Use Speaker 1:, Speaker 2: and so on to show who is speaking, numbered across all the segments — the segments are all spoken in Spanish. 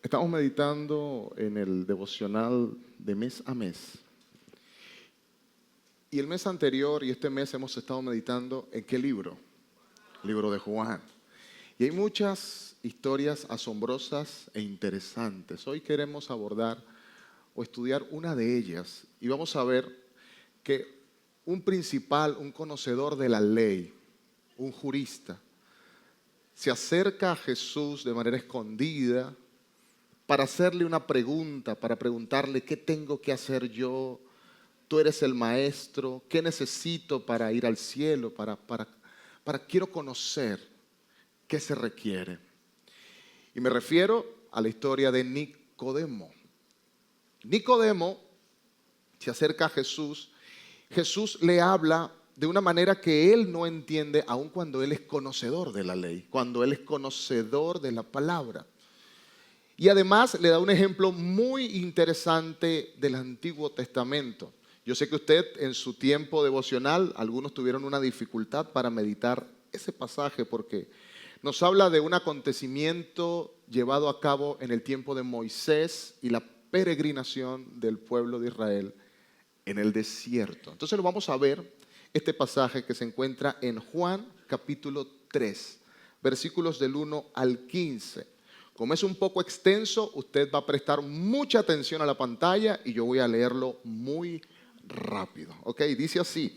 Speaker 1: Estamos meditando en el devocional de mes a mes. Y el mes anterior y este mes hemos estado meditando en ¿qué libro? El libro de Juan. Y hay muchas historias asombrosas e interesantes. Hoy queremos abordar o estudiar una de ellas. Y vamos a ver que un principal, un conocedor de la ley, un jurista, se acerca a Jesús de manera escondida para hacerle una pregunta, para preguntarle ¿qué tengo que hacer yo? Tú eres el maestro, ¿qué necesito para ir al cielo? Quiero conocer qué se requiere. Y me refiero a la historia de Nicodemo. Nicodemo se acerca a Jesús. Jesús le habla de una manera que él no entiende, aun cuando él es conocedor de la ley, cuando él es conocedor de la palabra. Y además le da un ejemplo muy interesante del Antiguo Testamento. Yo sé que usted en su tiempo devocional, algunos tuvieron una dificultad para meditar ese pasaje porque nos habla de un acontecimiento llevado a cabo en el tiempo de Moisés y la peregrinación del pueblo de Israel en el desierto. Entonces lo vamos a ver, este pasaje que se encuentra en Juan capítulo 3, versículos del 1 al 15. Como es un poco extenso, usted va a prestar mucha atención a la pantalla y yo voy a leerlo muy rápido. Ok, dice así.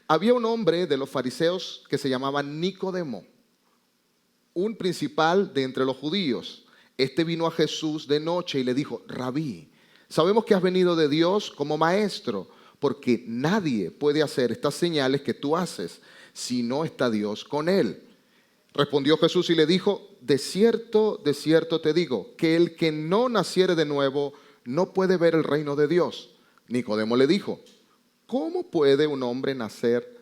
Speaker 1: Había un hombre de los fariseos que se llamaba Nicodemo, un principal de entre los judíos. Este vino a Jesús de noche y le dijo: Rabí, sabemos que has venido de Dios como maestro, porque nadie puede hacer estas señales que tú haces si no está Dios con él. Respondió Jesús y le dijo: de cierto te digo, que el que no naciere de nuevo no puede ver el reino de Dios. Nicodemo le dijo: ¿cómo puede un hombre nacer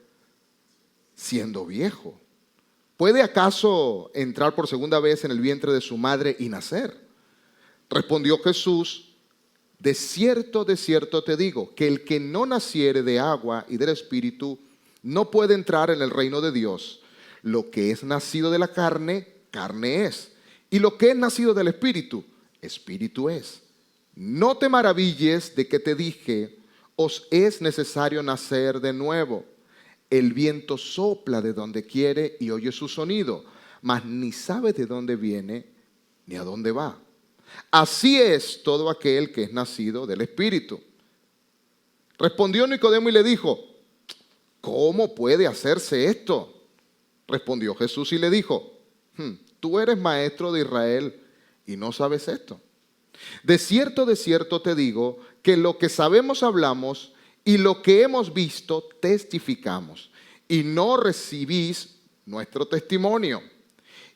Speaker 1: siendo viejo? ¿Puede acaso entrar por segunda vez en el vientre de su madre y nacer? Respondió Jesús: de cierto te digo, que el que no naciere de agua y del Espíritu no puede entrar en el reino de Dios. Lo que es nacido de la carne, carne es. Y lo que es nacido del Espíritu, Espíritu es. No te maravilles de que te dije, os es necesario nacer de nuevo. El viento sopla de donde quiere y oye su sonido, mas ni sabe de dónde viene ni a dónde va. Así es todo aquel que es nacido del Espíritu. Respondió Nicodemo y le dijo: ¿cómo puede hacerse esto? Respondió Jesús y le dijo: tú eres maestro de Israel y no sabes esto. De cierto te digo, que lo que sabemos hablamos y lo que hemos visto testificamos, y no recibís nuestro testimonio.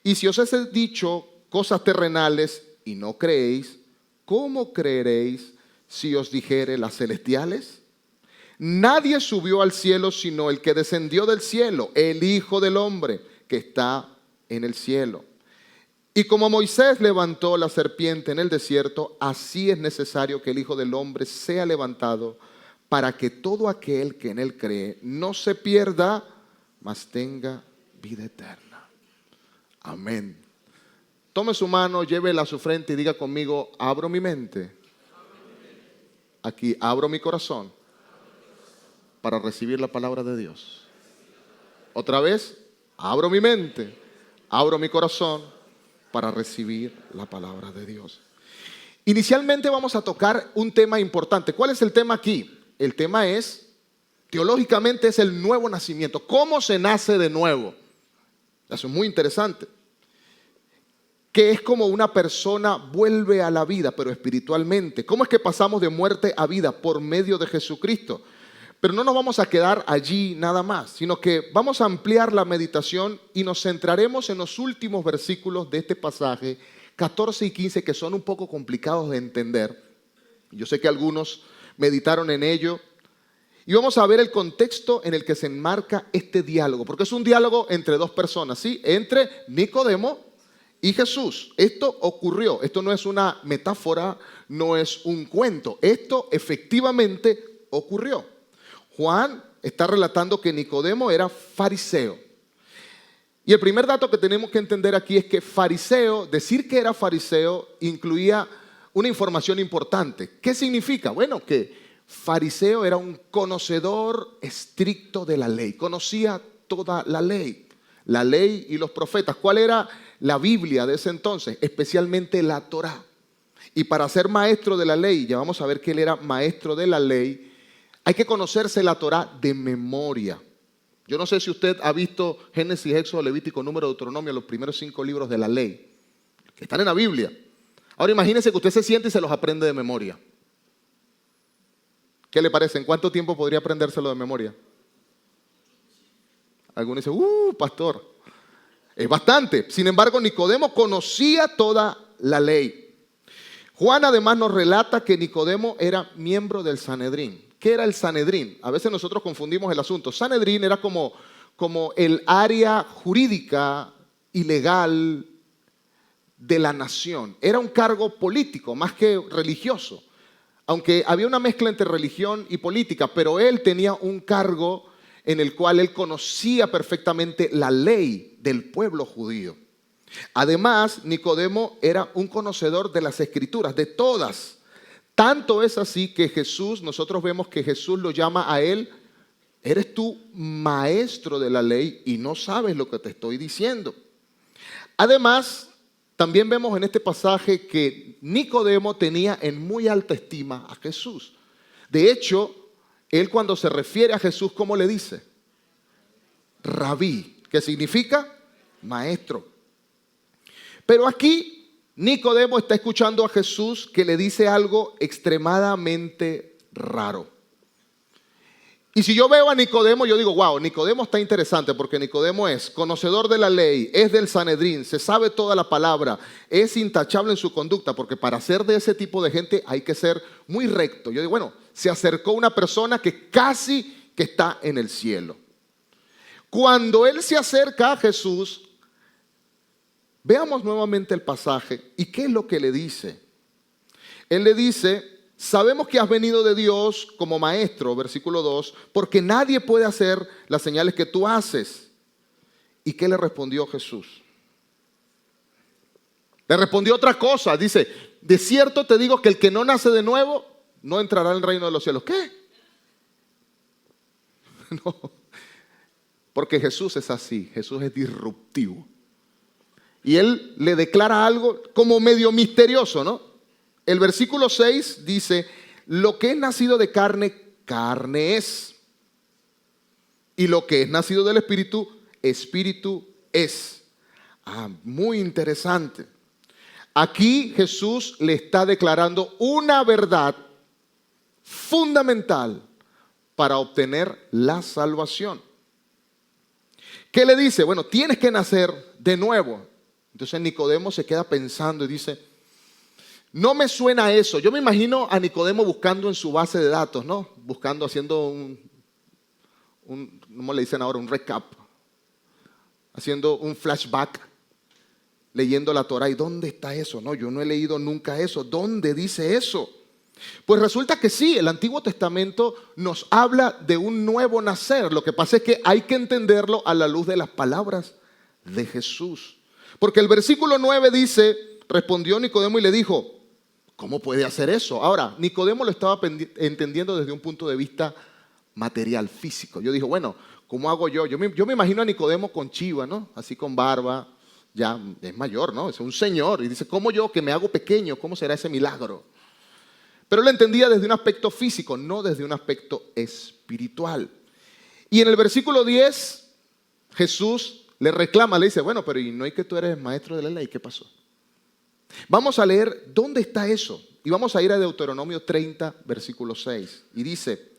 Speaker 1: Y si os he dicho cosas terrenales y no creéis, ¿cómo creeréis si os dijere las celestiales? Nadie subió al cielo sino el que descendió del cielo, el Hijo del Hombre que está en el cielo. Y como Moisés levantó la serpiente en el desierto, así es necesario que el Hijo del Hombre sea levantado, para que todo aquel que en él cree no se pierda, mas tenga vida eterna. Amén. Tome su mano, llévela a su frente y diga conmigo: abro mi mente. Aquí, abro mi corazón para recibir la palabra de Dios. Otra vez, abro mi mente, abro mi corazón para recibir la palabra de Dios. Inicialmente vamos a tocar un tema importante. ¿Cuál es el tema aquí? El tema es, teológicamente, es el nuevo nacimiento. ¿Cómo se nace de nuevo? Eso es muy interesante. Que es como una persona vuelve a la vida, pero espiritualmente. ¿Cómo es que pasamos de muerte a vida? Por medio de Jesucristo. Pero no nos vamos a quedar allí nada más, sino que vamos a ampliar la meditación y nos centraremos en los últimos versículos de este pasaje, 14 y 15, que son un poco complicados de entender. Yo sé que algunos meditaron en ello. Y vamos a ver el contexto en el que se enmarca este diálogo, porque es un diálogo entre dos personas, ¿sí? Entre Nicodemo y Jesús. Esto ocurrió, esto no es una metáfora, no es un cuento, esto efectivamente ocurrió. Juan está relatando que Nicodemo era fariseo. Y el primer dato que tenemos que entender aquí es que fariseo, decir que era fariseo, incluía una información importante. ¿Qué significa? Bueno, que fariseo era un conocedor estricto de la ley, conocía toda la ley y los profetas. ¿Cuál era la Biblia de ese entonces? Especialmente la Torá. Y para ser maestro de la ley, ya vamos a ver que él era maestro de la ley, hay que conocerse la Torá de memoria. Yo no sé si usted ha visto Génesis, Éxodo, Levítico, Número, Deuteronomio, los primeros 5 libros de la ley, que están en la Biblia. Ahora imagínese que usted se siente y se los aprende de memoria. ¿Qué le parece? ¿En cuánto tiempo podría aprendérselo de memoria? Algunos dicen, pastor, es bastante. Sin embargo, Nicodemo conocía toda la ley. Juan además nos relata que Nicodemo era miembro del Sanedrín. ¿Qué era el Sanedrín? A veces nosotros confundimos el asunto. Sanedrín era como el área jurídica y legal de la nación. Era un cargo político más que religioso. Aunque había una mezcla entre religión y política, pero él tenía un cargo en el cual él conocía perfectamente la ley del pueblo judío. Además, Nicodemo era un conocedor de las Escrituras, de todas. Tanto es así que nosotros vemos que Jesús lo llama a él, eres tú maestro de la ley y no sabes lo que te estoy diciendo. Además, también vemos en este pasaje que Nicodemo tenía en muy alta estima a Jesús. De hecho, él cuando se refiere a Jesús, ¿cómo le dice? Rabí, que significa maestro. Pero aquí Nicodemo está escuchando a Jesús que le dice algo extremadamente raro. Y si yo veo a Nicodemo, yo digo, wow, Nicodemo está interesante porque Nicodemo es conocedor de la ley, es del Sanedrín, se sabe toda la palabra, es intachable en su conducta, porque para ser de ese tipo de gente hay que ser muy recto. Yo digo, bueno, se acercó una persona que casi que está en el cielo. Cuando él se acerca a Jesús, veamos nuevamente el pasaje y qué es lo que le dice. Él le dice, sabemos que has venido de Dios como maestro, versículo 2, porque nadie puede hacer las señales que tú haces. ¿Y qué le respondió Jesús? Le respondió otra cosa, dice, de cierto te digo que el que no nace de nuevo no entrará en el reino de los cielos. ¿Qué? No, porque Jesús es así, Jesús es disruptivo. Y él le declara algo como medio misterioso, ¿no? El versículo 6 dice, lo que es nacido de carne, carne es. Y lo que es nacido del Espíritu, Espíritu es. Muy interesante. Aquí Jesús le está declarando una verdad fundamental para obtener la salvación. ¿Qué le dice? Bueno, tienes que nacer de nuevo. Entonces Nicodemo se queda pensando y dice, no me suena eso. Yo me imagino a Nicodemo buscando en su base de datos, ¿no? Buscando, haciendo ¿cómo le dicen ahora? Un recap. Haciendo un flashback, leyendo la Torá. ¿Y dónde está eso? No, yo no he leído nunca eso. ¿Dónde dice eso? Pues resulta que sí, el Antiguo Testamento nos habla de un nuevo nacer. Lo que pasa es que hay que entenderlo a la luz de las palabras de Jesús. Porque el versículo 9 dice, respondió Nicodemo y le dijo, ¿cómo puede hacer eso? Ahora, Nicodemo lo estaba entendiendo desde un punto de vista material, físico. Yo dije, bueno, ¿cómo hago yo? Yo me imagino a Nicodemo con chiva, ¿no? Así con barba, ya es mayor, ¿no? Es un señor. Y dice, ¿cómo yo que me hago pequeño? ¿Cómo será ese milagro? Pero él entendía desde un aspecto físico, no desde un aspecto espiritual. Y en el versículo 10, Jesús le reclama, le dice, bueno, pero ¿y no hay que tú eres maestro de la ley? ¿Qué pasó? Vamos a leer dónde está eso. Y vamos a ir a Deuteronomio 30, versículo 6. Y dice,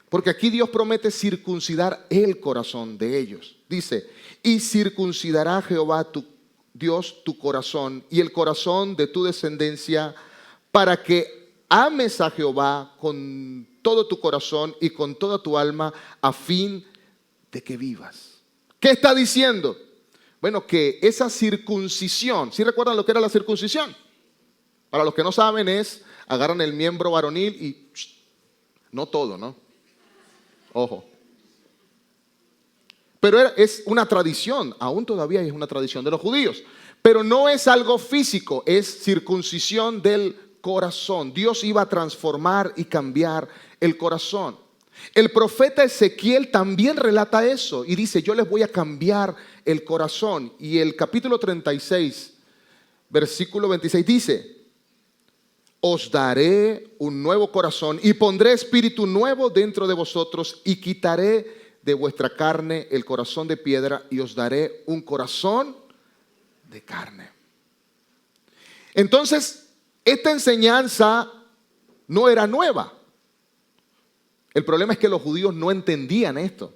Speaker 1: porque aquí Dios promete circuncidar el corazón de ellos. Dice, y circuncidará Jehová tu Dios tu corazón y el corazón de tu descendencia para que ames a Jehová con todo tu corazón y con toda tu alma a fin de que vivas. ¿Qué está diciendo? Bueno, que esa circuncisión, ¿sí recuerdan lo que era la circuncisión? Para los que no saben es, agarran el miembro varonil y no todo, ¿no? Ojo. pero es una tradición, aún todavía es una tradición de los judíos. Pero no es algo físico, es circuncisión del corazón. Dios iba a transformar y cambiar el corazón. El profeta Ezequiel también relata eso y dice, yo les voy a cambiar el corazón. Y el capítulo 36, versículo 26 dice, os daré un nuevo corazón y pondré espíritu nuevo dentro de vosotros y quitaré de vuestra carne el corazón de piedra y os daré un corazón de carne. Entonces, esta enseñanza no era nueva. El problema es que los judíos no entendían esto.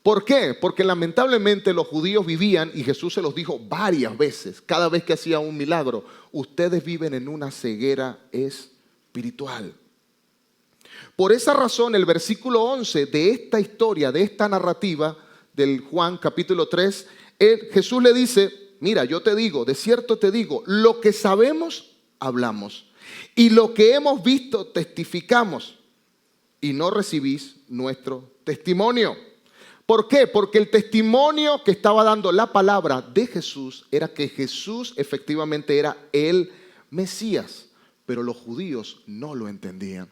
Speaker 1: ¿Por qué? Porque lamentablemente los judíos vivían, y Jesús se los dijo varias veces, cada vez que hacía un milagro, ustedes viven en una ceguera espiritual. Por esa razón, el versículo 11 de esta historia, de esta narrativa del Juan capítulo 3, Jesús le dice, mira, yo te digo, de cierto te digo, lo que sabemos, hablamos. Y lo que hemos visto, testificamos. Y no recibís nuestro testimonio. ¿Por qué? Porque el testimonio que estaba dando la palabra de Jesús era que Jesús efectivamente era el Mesías. Pero los judíos no lo entendían.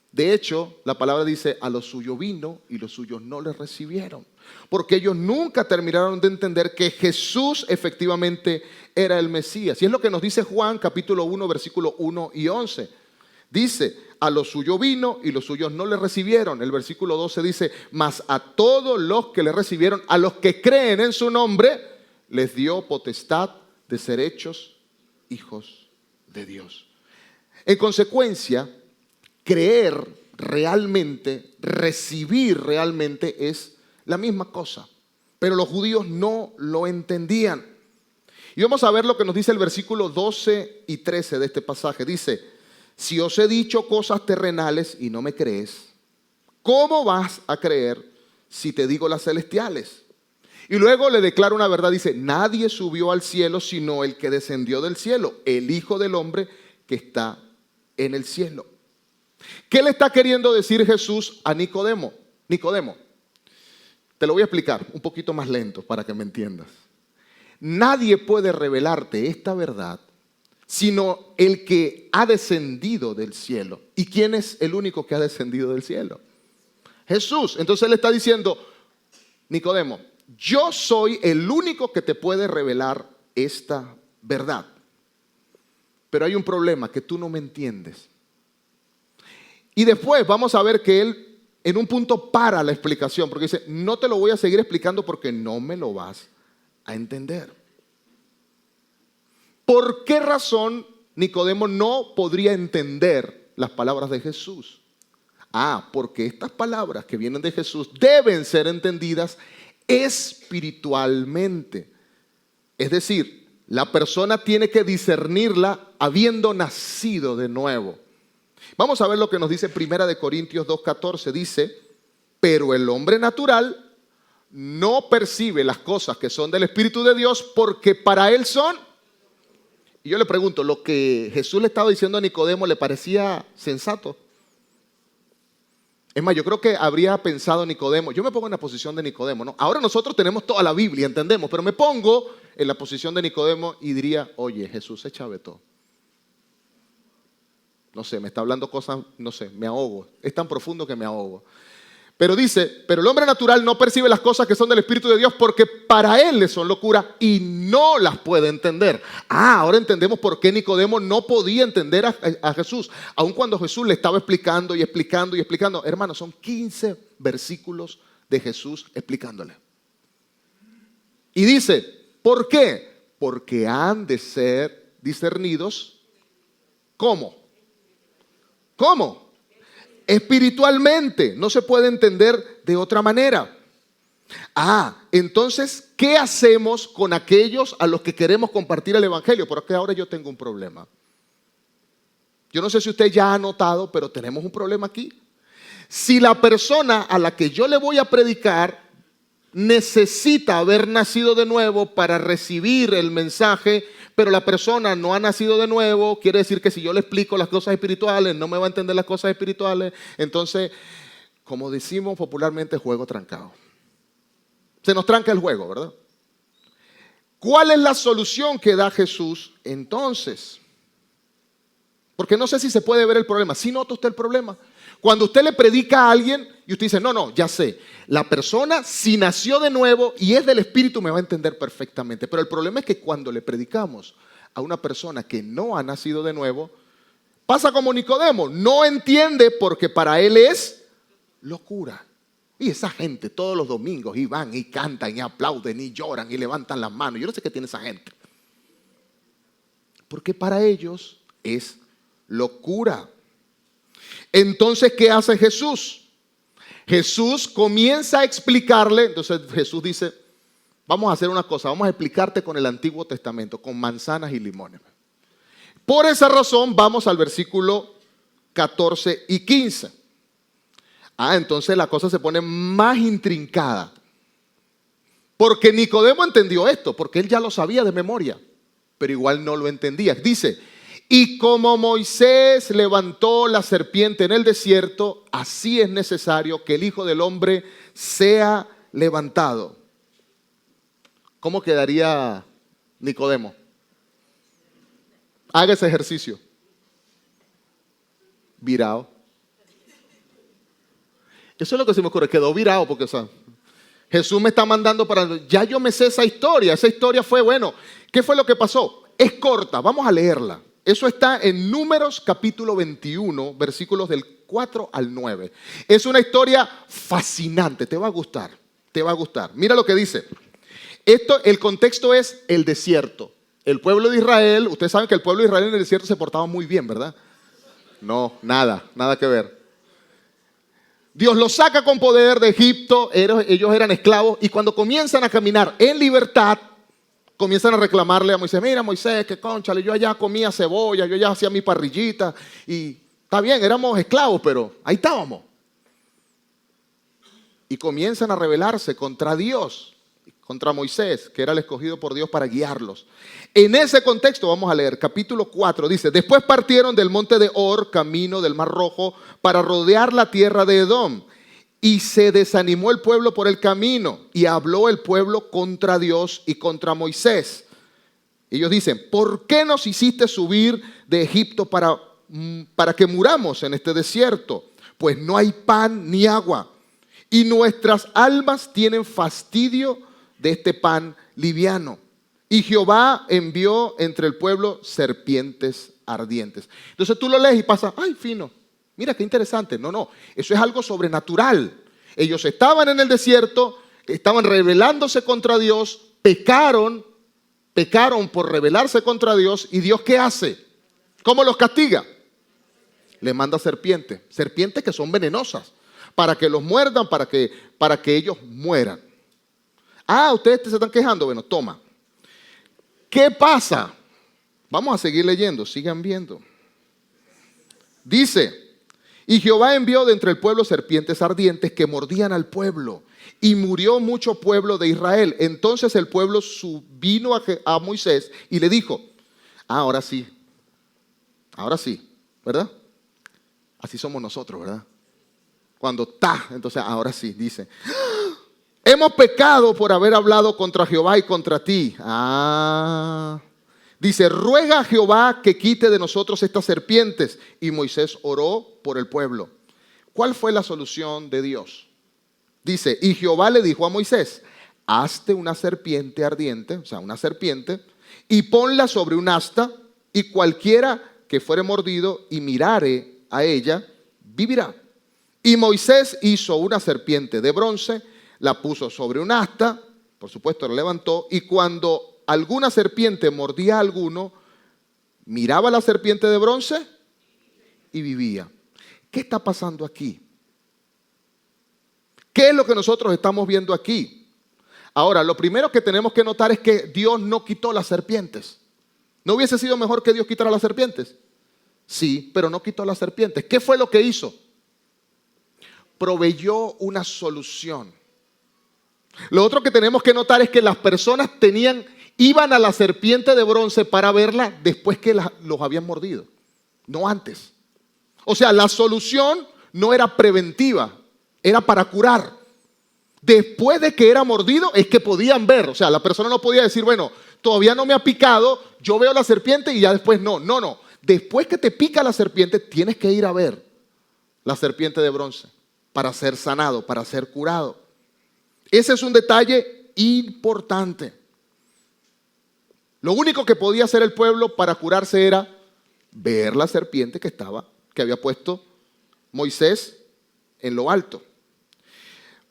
Speaker 1: De hecho, la palabra dice, a los suyos vino y los suyos no le recibieron. Porque ellos nunca terminaron de entender que Jesús efectivamente era el Mesías. Y es lo que nos dice Juan capítulo 1, versículo 1 y 11. Dice, a los suyos vino y los suyos no le recibieron. El versículo 12 dice, mas a todos los que le recibieron, a los que creen en su nombre, les dio potestad de ser hechos hijos de Dios. En consecuencia, creer realmente, recibir realmente es la misma cosa. Pero los judíos no lo entendían. Y vamos a ver lo que nos dice el versículo 12 y 13 de este pasaje. Dice, si os he dicho cosas terrenales y no me crees, ¿cómo vas a creer si te digo las celestiales? Y luego le declara una verdad, dice, nadie subió al cielo sino el que descendió del cielo, el Hijo del Hombre que está en el cielo. ¿Qué le está queriendo decir Jesús a Nicodemo? Nicodemo, te lo voy a explicar un poquito más lento para que me entiendas. Nadie puede revelarte esta verdad sino el que ha descendido del cielo. ¿Y quién es el único que ha descendido del cielo? Jesús. Entonces él está diciendo, Nicodemo, yo soy el único que te puede revelar esta verdad. Pero hay un problema, que tú no me entiendes. Y después vamos a ver que él en un punto para la explicación, porque dice, no te lo voy a seguir explicando porque no me lo vas a entender. ¿Por qué razón Nicodemo no podría entender las palabras de Jesús? Porque estas palabras que vienen de Jesús deben ser entendidas espiritualmente. Es decir, la persona tiene que discernirla habiendo nacido de nuevo. Vamos a ver lo que nos dice 1 Corintios 2:14. Dice, pero el hombre natural no percibe las cosas que son del Espíritu de Dios porque para él son. Y yo le pregunto, ¿lo que Jesús le estaba diciendo a Nicodemo le parecía sensato? Es más, yo creo que habría pensado Nicodemo, yo me pongo en la posición de Nicodemo, ¿no? Ahora nosotros tenemos toda la Biblia, entendemos, pero me pongo en la posición de Nicodemo y diría, oye, Jesús se chavetó. No sé, me está hablando cosas, no sé, me ahogo. Es tan profundo que me ahogo. Pero dice, pero el hombre natural no percibe las cosas que son del Espíritu de Dios porque para él le son locura y no las puede entender. Ahora entendemos por qué Nicodemo no podía entender a Jesús. Aun cuando Jesús le estaba explicando y explicando y explicando. Hermanos, son 15 versículos de Jesús explicándole. Y dice, ¿por qué? Porque han de ser discernidos. ¿Cómo? ¿Cómo? Espiritualmente, no se puede entender de otra manera. Entonces, ¿qué hacemos con aquellos a los que queremos compartir el Evangelio? Porque ahora yo tengo un problema. Yo no sé si usted ya ha notado, pero tenemos un problema aquí. Si la persona a la que yo le voy a predicar necesita haber nacido de nuevo para recibir el mensaje, pero la persona no ha nacido de nuevo, quiere decir que si yo le explico las cosas espirituales, no me va a entender las cosas espirituales. Entonces, como decimos popularmente, juego trancado. Se nos tranca el juego, ¿verdad? ¿Cuál es la solución que da Jesús entonces? Porque no sé si se puede ver el problema. ¿Sí nota usted el problema? Cuando usted le predica a alguien y usted dice, no, ya sé, la persona si nació de nuevo y es del Espíritu me va a entender perfectamente. Pero el problema es que cuando le predicamos a una persona que no ha nacido de nuevo, pasa como Nicodemo, no entiende porque para él es locura. Y esa gente todos los domingos y van y cantan y aplauden y lloran y levantan las manos. Yo no sé qué tiene esa gente. Porque para ellos es locura. Entonces, ¿qué hace Jesús? Jesús comienza a explicarle. Entonces Jesús dice, vamos a hacer una cosa, vamos a explicarte con el Antiguo Testamento, con manzanas y limones. Por esa razón vamos al versículo 14 y 15. Entonces la cosa se pone más intrincada. Porque Nicodemo entendió esto, porque él ya lo sabía de memoria, pero igual no lo entendía. Dice, y como Moisés levantó la serpiente en el desierto, así es necesario que el Hijo del Hombre sea levantado. ¿Cómo quedaría Nicodemo? Haga ese ejercicio. Virado. Eso es lo que se me ocurre, quedó virado porque, o sea, Jesús me está mandando para... Ya yo me sé esa historia fue, bueno, ¿qué fue lo que pasó? Es corta, vamos a leerla. Eso está en Números capítulo 21, versículos del 4 al 9. Es una historia fascinante, te va a gustar, te va a gustar. Mira lo que dice. El contexto es el desierto. El pueblo de Israel, ustedes saben que el pueblo de Israel en el desierto se portaba muy bien, ¿verdad? No, nada que ver. Dios los saca con poder de Egipto, ellos eran esclavos, y cuando comienzan a caminar en libertad, comienzan a reclamarle a Moisés, mira Moisés, que cónchale, yo allá comía cebolla, yo allá hacía mi parrillita, y está bien, éramos esclavos, pero ahí estábamos. Y comienzan a rebelarse contra Dios, contra Moisés, que era el escogido por Dios para guiarlos. En ese contexto vamos a leer capítulo 4, dice, después partieron del monte de Hor, camino del Mar Rojo, para rodear la tierra de Edom. Y se desanimó el pueblo por el camino, y habló el pueblo contra Dios y contra Moisés. Ellos dicen, ¿por qué nos hiciste subir de Egipto para que muramos en este desierto? Pues no hay pan ni agua, y nuestras almas tienen fastidio de este pan liviano. Y Jehová envió entre el pueblo serpientes ardientes. Entonces tú lo lees y pasa, ay, fino. Mira qué interesante. No, eso es algo sobrenatural. Ellos estaban en el desierto, estaban rebelándose contra Dios, pecaron por rebelarse contra Dios. ¿Y Dios qué hace? ¿Cómo los castiga? Le manda serpientes que son venenosas, para que los muerdan, para que ellos mueran. Ustedes se están quejando. Bueno, toma. ¿Qué pasa? Vamos a seguir leyendo, sigan viendo. Dice, y Jehová envió de entre el pueblo serpientes ardientes que mordían al pueblo, y murió mucho pueblo de Israel. Entonces el pueblo vino a Moisés y le dijo, ahora sí, ¿verdad? Así somos nosotros, ¿verdad? Cuando entonces ahora sí, dice, hemos pecado por haber hablado contra Jehová y contra ti. Dice, ruega a Jehová que quite de nosotros estas serpientes. Y Moisés oró por el pueblo. ¿Cuál fue la solución de Dios? Dice, y Jehová le dijo a Moisés, hazte una serpiente ardiente, o sea, una serpiente, y ponla sobre un asta, y cualquiera que fuere mordido y mirare a ella, vivirá. Y Moisés hizo una serpiente de bronce, la puso sobre un asta, por supuesto la levantó, y cuando alguna serpiente mordía a alguno, miraba a la serpiente de bronce y vivía. ¿Qué está pasando aquí? ¿Qué es lo que nosotros estamos viendo aquí? Ahora, lo primero que tenemos que notar es que Dios no quitó las serpientes. ¿No hubiese sido mejor que Dios quitara las serpientes? Sí, pero no quitó las serpientes. ¿Qué fue lo que hizo? Proveyó una solución. Lo otro que tenemos que notar es que las personas iban a la serpiente de bronce para verla después que los habían mordido, no antes. O sea, la solución no era preventiva, era para curar. Después de que era mordido es que podían ver. O sea, la persona no podía decir, bueno, todavía no me ha picado, yo veo la serpiente y ya después no. No. Después que te pica la serpiente, tienes que ir a ver la serpiente de bronce para ser sanado, para ser curado. Ese es un detalle importante. Lo único que podía hacer el pueblo para curarse era ver la serpiente que había puesto Moisés en lo alto.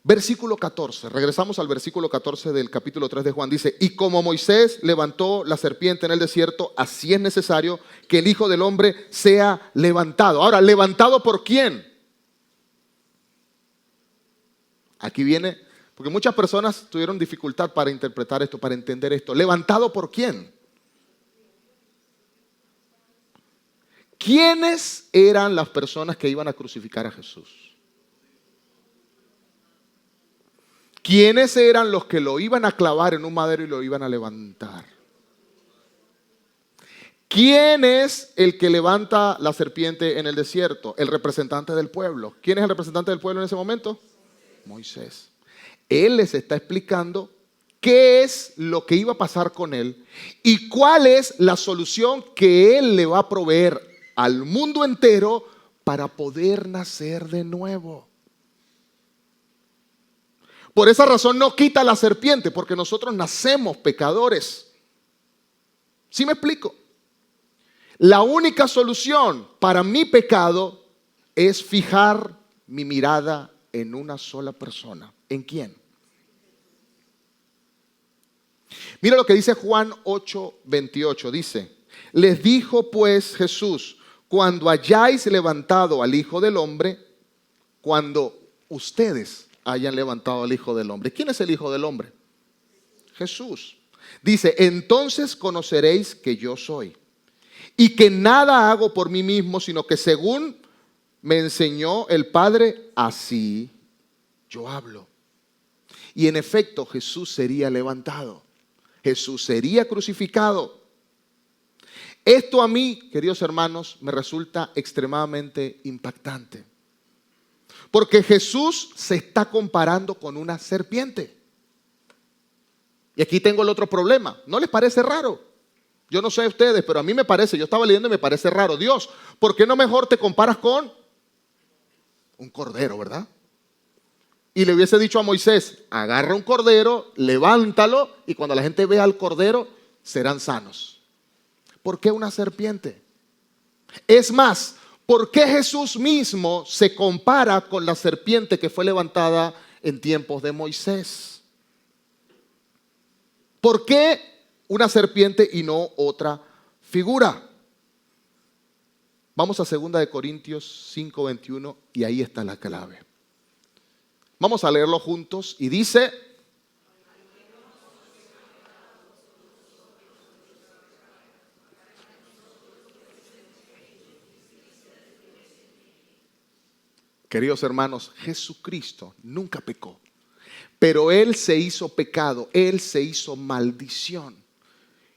Speaker 1: Versículo 14, regresamos al versículo 14 del capítulo 3 de Juan. Dice, y como Moisés levantó la serpiente en el desierto, así es necesario que el Hijo del Hombre sea levantado. Ahora, ¿levantado por quién? Aquí viene, porque muchas personas tuvieron dificultad para interpretar esto, para entender esto. ¿Levantado por quién? ¿Quiénes eran las personas que iban a crucificar a Jesús? ¿Quiénes eran los que lo iban a clavar en un madero y lo iban a levantar? ¿Quién es el que levanta la serpiente en el desierto? El representante del pueblo. ¿Quién es el representante del pueblo en ese momento? Moisés. Él les está explicando qué es lo que iba a pasar con él y cuál es la solución que él le va a proveer al mundo entero para poder nacer de nuevo. Por esa razón no quita la serpiente, porque nosotros nacemos pecadores. ¿Sí me explico? La única solución para mi pecado es fijar mi mirada en una sola persona. ¿En quién? Mira lo que dice Juan 8:28. Dice, les dijo pues Jesús, cuando hayáis levantado al Hijo del Hombre, cuando ustedes hayan levantado al Hijo del Hombre. ¿Quién es el Hijo del Hombre? Jesús. Dice, entonces conoceréis que yo soy y que nada hago por mí mismo, sino que según me enseñó el Padre, así yo hablo. Y en efecto Jesús sería levantado. Jesús sería crucificado. Esto a mí, queridos hermanos, me resulta extremadamente impactante. Porque Jesús se está comparando con una serpiente. Y aquí tengo el otro problema. ¿No les parece raro? Yo no sé a ustedes, pero a mí me parece, yo estaba leyendo y me parece raro. Dios, ¿por qué no mejor te comparas con un cordero, verdad? Y le hubiese dicho a Moisés, agarra un cordero, levántalo y cuando la gente vea al cordero serán sanos. ¿Por qué una serpiente? Es más, ¿por qué Jesús mismo se compara con la serpiente que fue levantada en tiempos de Moisés? ¿Por qué una serpiente y no otra figura? Vamos a 2 Corintios 5:21 y ahí está la clave. Vamos a leerlo juntos y dice, queridos hermanos, Jesucristo nunca pecó, pero Él se hizo pecado, Él se hizo maldición.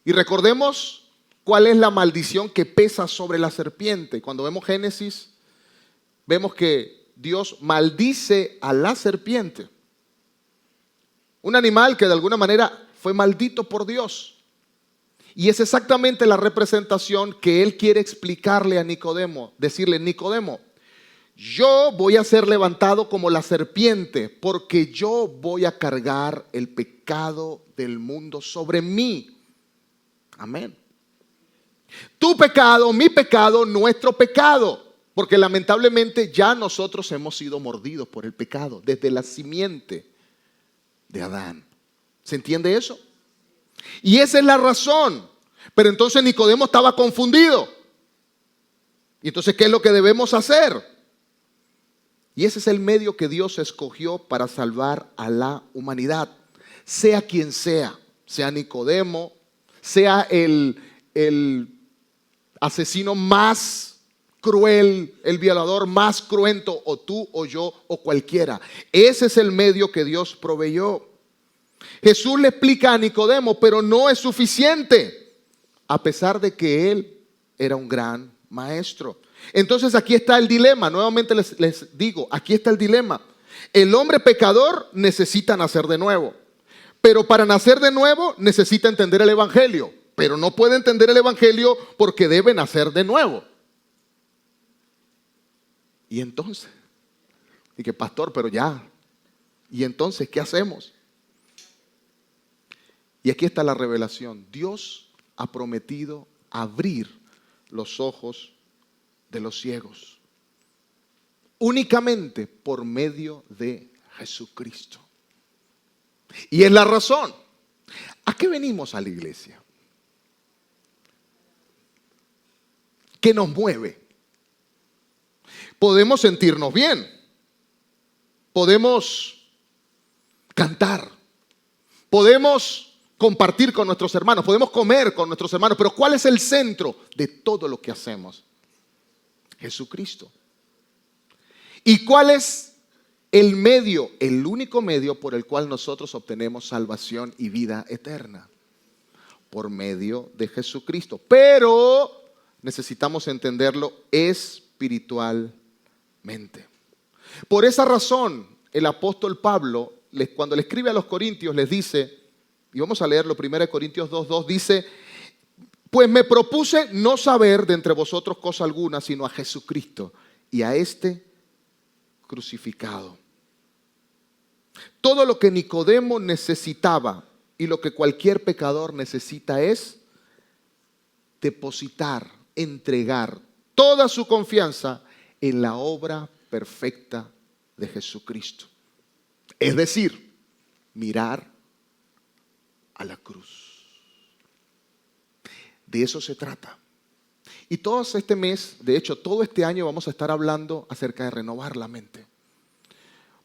Speaker 1: Y recordemos cuál es la maldición que pesa sobre la serpiente. Cuando vemos Génesis, vemos que Dios maldice a la serpiente. Un animal que de alguna manera fue maldito por Dios. Y es exactamente la representación que Él quiere explicarle a Nicodemo. Decirle, Nicodemo, yo voy a ser levantado como la serpiente porque yo voy a cargar el pecado del mundo sobre mí. Amén. Tu pecado, mi pecado, nuestro pecado. Porque lamentablemente ya nosotros hemos sido mordidos por el pecado desde la simiente de Adán. ¿Se entiende eso? Y esa es la razón. Pero entonces Nicodemo estaba confundido. Y entonces, ¿qué es lo que debemos hacer? Y ese es el medio que Dios escogió para salvar a la humanidad. Sea quien sea Nicodemo, sea el asesino más cruel, el violador más cruento, o tú o yo o cualquiera. Ese es el medio que Dios proveyó. Jesús le explica a Nicodemo, pero no es suficiente, a pesar de que él era un gran maestro. Entonces aquí está el dilema, nuevamente les digo, aquí está el dilema. El hombre pecador necesita nacer de nuevo. Pero para nacer de nuevo necesita entender el Evangelio. Pero no puede entender el Evangelio porque debe nacer de nuevo. Y entonces, dije, pastor, pero ya. ¿Y entonces qué hacemos? Y aquí está la revelación. Dios ha prometido abrir los ojos de los ciegos. Únicamente por medio de Jesucristo. Y es la razón. ¿A qué venimos a la iglesia? ¿Qué nos mueve? Podemos sentirnos bien. Podemos cantar. Podemos compartir con nuestros hermanos. Podemos comer con nuestros hermanos. Pero ¿cuál es el centro de todo lo que hacemos? Jesucristo. ¿Y cuál es el medio, el único medio por el cual nosotros obtenemos salvación y vida eterna? Por medio de Jesucristo. Pero necesitamos entenderlo espiritualmente. Por esa razón, el apóstol Pablo, cuando le escribe a los corintios, les dice, y vamos a leerlo, 1 Corintios 2:2, dice, pues me propuse no saber de entre vosotros cosa alguna, sino a Jesucristo y a este crucificado. Todo lo que Nicodemo necesitaba y lo que cualquier pecador necesita es depositar, entregar toda su confianza en la obra perfecta de Jesucristo. Es decir, mirar a la cruz. De eso se trata. Y todo este mes, de hecho, todo este año vamos a estar hablando acerca de renovar la mente.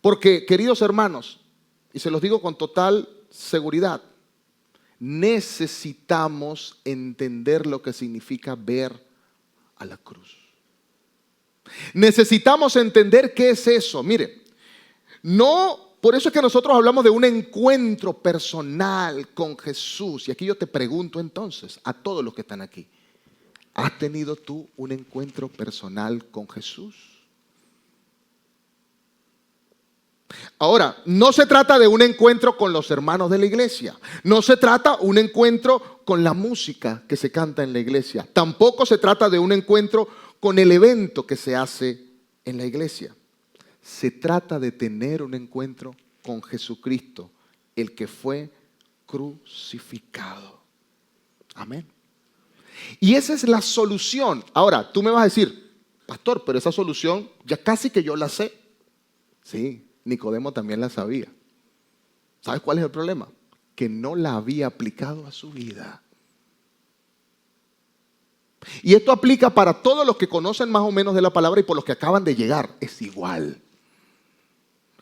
Speaker 1: Porque, queridos hermanos, y se los digo con total seguridad, necesitamos entender lo que significa ver a la cruz. Necesitamos entender qué es eso. Mire, por eso es que nosotros hablamos de un encuentro personal con Jesús. Y aquí yo te pregunto entonces, a todos los que están aquí, ¿has tenido tú un encuentro personal con Jesús? Ahora, no se trata de un encuentro con los hermanos de la iglesia. No se trata de un encuentro con la música que se canta en la iglesia. Tampoco se trata de un encuentro con el evento que se hace en la iglesia. Se trata de tener un encuentro con Jesucristo, el que fue crucificado. Amén. Y esa es la solución. Ahora, tú me vas a decir, pastor, pero esa solución ya casi que yo la sé. Sí, Nicodemo también la sabía. ¿Sabes cuál es el problema? Que no la había aplicado a su vida. Y esto aplica para todos los que conocen más o menos de la palabra y por los que acaban de llegar. Es igual.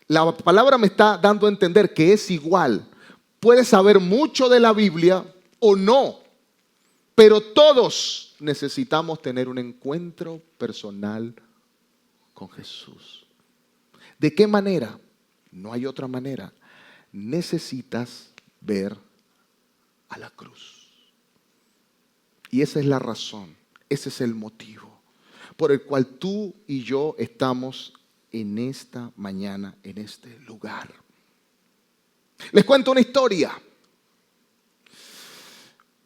Speaker 1: La palabra me está dando a entender que es igual. Puedes saber mucho de la Biblia o no. Pero todos necesitamos tener un encuentro personal con Jesús. ¿De qué manera? No hay otra manera. Necesitas ver a la cruz. Y esa es la razón, ese es el motivo por el cual tú y yo estamos en esta mañana, en este lugar. Les cuento una historia.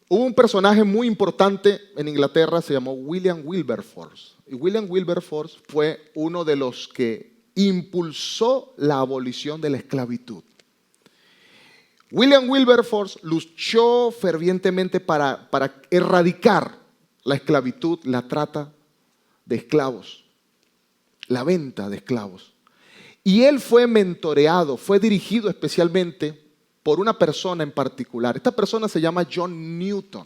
Speaker 1: Hubo un personaje muy importante en Inglaterra, se llamó William Wilberforce. Y William Wilberforce fue uno de los que impulsó la abolición de la esclavitud. William Wilberforce luchó fervientemente para erradicar la esclavitud, la trata de esclavos, la venta de esclavos. Y él fue mentoreado, fue dirigido especialmente por una persona en particular. Esta persona se llama John Newton.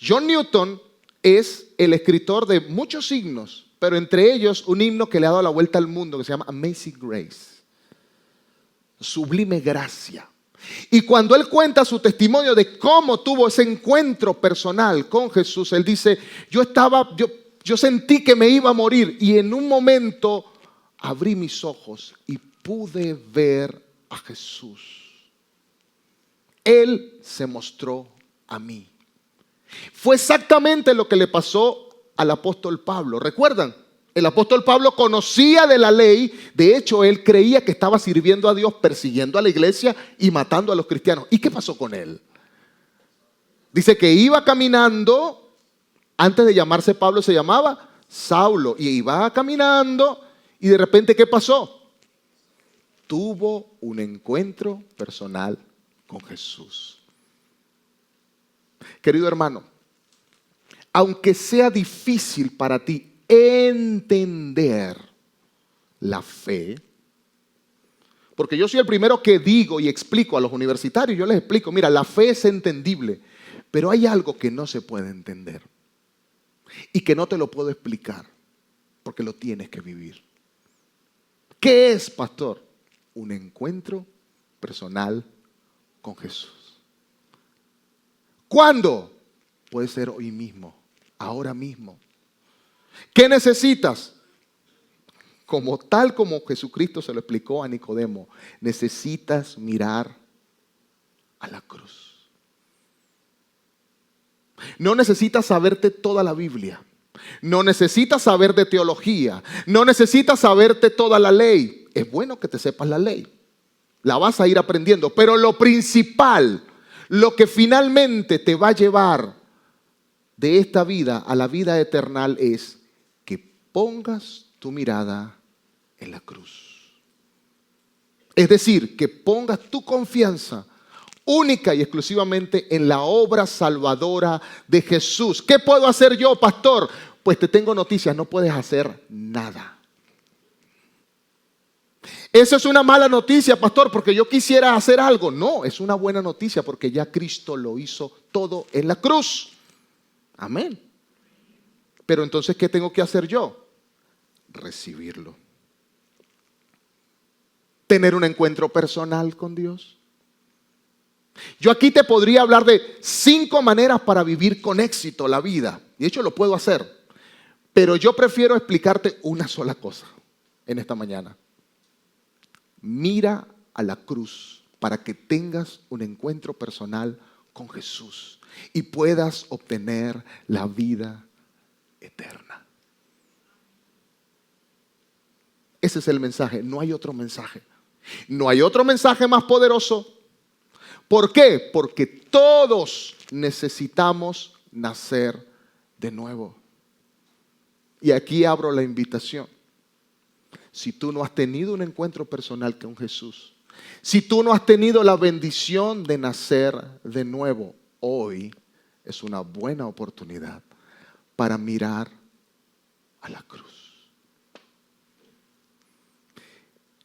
Speaker 1: John Newton es el escritor de muchos himnos, pero entre ellos un himno que le ha dado la vuelta al mundo que se llama Amazing Grace, Sublime Gracia. Y cuando él cuenta su testimonio de cómo tuvo ese encuentro personal con Jesús, él dice, yo sentí que me iba a morir y en un momento abrí mis ojos y pude ver a Jesús. Él se mostró a mí. Fue exactamente lo que le pasó al apóstol Pablo. ¿Recuerdan? El apóstol Pablo conocía de la ley. De hecho, él creía que estaba sirviendo a Dios, persiguiendo a la iglesia y matando a los cristianos. ¿Y qué pasó con él? Dice que iba caminando. Antes de llamarse Pablo se llamaba Saulo. Y iba caminando y de repente, ¿qué pasó? Tuvo un encuentro personal con Jesús. Querido hermano, aunque sea difícil para ti entender la fe, porque yo soy el primero que digo y explico a los universitarios, yo les explico, mira, la fe es entendible, pero hay algo que no se puede entender y que no te lo puedo explicar, porque lo tienes que vivir. ¿Qué es, pastor? Un encuentro personal con Jesús. ¿Cuándo? Puede ser hoy mismo, ahora mismo. ¿Qué necesitas? Tal como Jesucristo se lo explicó a Nicodemo, necesitas mirar a la cruz. No necesitas saberte toda la Biblia. No necesitas saber de teología. No necesitas saberte toda la ley. Es bueno que te sepas la ley. La vas a ir aprendiendo. Pero lo principal, lo que finalmente te va a llevar de esta vida a la vida eterna es que pongas tu mirada en la cruz. Es decir, que pongas tu confianza única y exclusivamente en la obra salvadora de Jesús. ¿Qué puedo hacer yo, pastor? Pues te tengo noticias, no puedes hacer nada. Eso es una mala noticia, pastor, porque yo quisiera hacer algo. No, es una buena noticia porque ya Cristo lo hizo todo en la cruz. Amén. Pero entonces, ¿qué tengo que hacer yo? Recibirlo. Tener un encuentro personal con Dios. Yo aquí te podría hablar de 5 maneras para vivir con éxito la vida. Y de hecho lo puedo hacer. Pero yo prefiero explicarte una sola cosa en esta mañana. Mira a la cruz para que tengas un encuentro personal con Jesús y puedas obtener la vida eterna. Ese es el mensaje, no hay otro mensaje. No hay otro mensaje más poderoso. ¿Por qué? Porque todos necesitamos nacer de nuevo. Y aquí abro la invitación. Si tú no has tenido un encuentro personal con Jesús, si tú no has tenido la bendición de nacer de nuevo, hoy es una buena oportunidad para mirar a la cruz.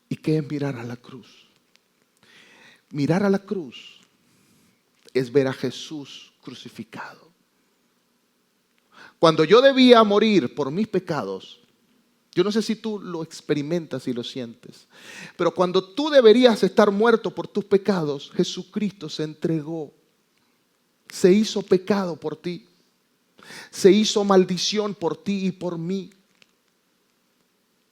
Speaker 1: ¿Y qué es mirar a la cruz? Mirar a la cruz es ver a Jesús crucificado. Cuando yo debía morir por mis pecados, yo no sé si tú lo experimentas y lo sientes, pero cuando tú deberías estar muerto por tus pecados, Jesucristo se entregó, se hizo pecado por ti, se hizo maldición por ti y por mí,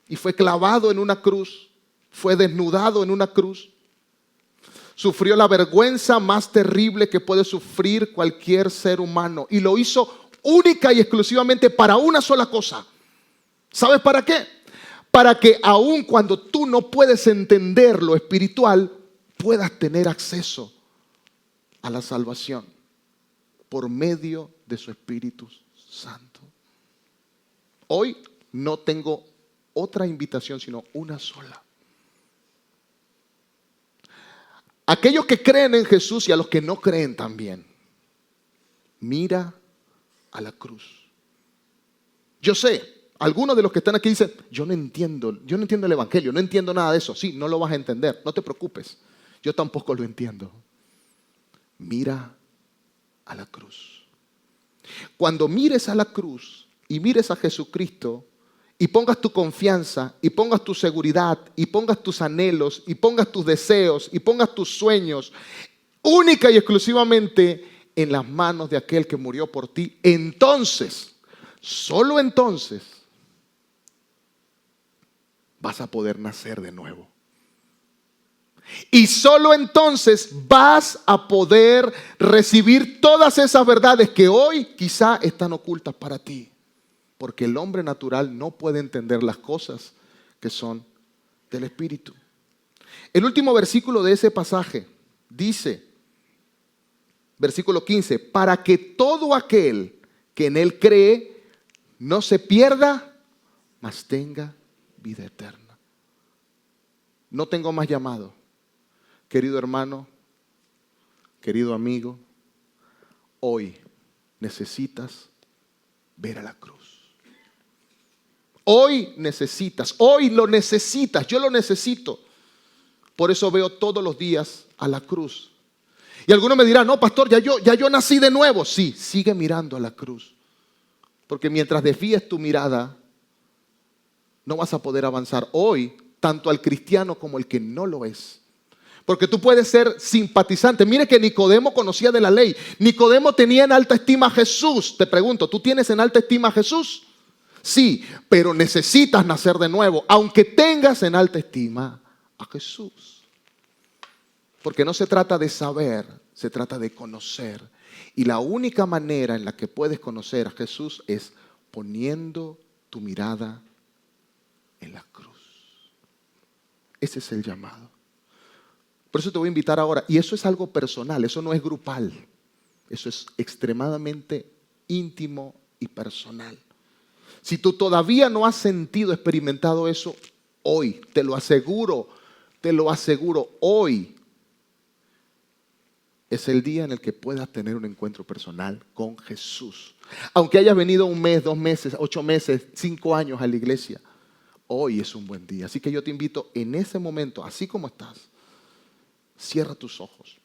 Speaker 1: y fue clavado en una cruz, fue desnudado en una cruz, sufrió la vergüenza más terrible que puede sufrir cualquier ser humano, y lo hizo única y exclusivamente para una sola cosa. ¿Sabes para qué? Para que aun cuando tú no puedes entender lo espiritual, puedas tener acceso a la salvación por medio de su Espíritu Santo. Hoy no tengo otra invitación, sino una sola. Aquellos que creen en Jesús y a los que no creen también, mira a la cruz. Yo sé, algunos de los que están aquí dicen, yo no entiendo el evangelio, no entiendo nada de eso. Sí, no lo vas a entender, no te preocupes. Yo tampoco lo entiendo. Mira a la cruz. Cuando mires a la cruz y mires a Jesucristo y pongas tu confianza y pongas tu seguridad y pongas tus anhelos y pongas tus deseos y pongas tus sueños única y exclusivamente en las manos de aquel que murió por ti, entonces, solo entonces, vas a poder nacer de nuevo. Y solo entonces vas a poder recibir todas esas verdades que hoy quizá están ocultas para ti. porque el hombre natural no puede entender las cosas que son del Espíritu. El último versículo de ese pasaje dice, versículo 15, para que todo aquel que en Él cree no se pierda, mas tenga vida eterna. No tengo más llamado. Querido hermano, querido amigo, hoy necesitas ver a la cruz. Hoy lo necesitas, yo lo necesito. Por eso veo todos los días a la cruz. Y algunos me dirán, no, pastor, ya yo nací de nuevo. Sí, sigue mirando a la cruz. Porque mientras desvíes tu mirada, no vas a poder avanzar. Hoy, tanto al cristiano como el que no lo es. Porque tú puedes ser simpatizante. Mire que Nicodemo conocía de la ley. Nicodemo tenía en alta estima a Jesús. Te pregunto, ¿tú tienes en alta estima a Jesús? Sí, pero necesitas nacer de nuevo, aunque tengas en alta estima a Jesús. Porque no se trata de saber, se trata de conocer. Y la única manera en la que puedes conocer a Jesús es poniendo tu mirada en la cruz. Ese es el llamado. Por eso te voy a invitar ahora, y eso es algo personal, eso no es grupal, eso es extremadamente íntimo y personal. Si tú todavía no has sentido, experimentado eso, hoy, te lo aseguro, hoy es el día en el que puedas tener un encuentro personal con Jesús. Aunque hayas venido 1 mes, 2 meses, 8 meses, 5 años a la iglesia, hoy es un buen día. Así que yo te invito en ese momento, así como estás, cierra tus ojos.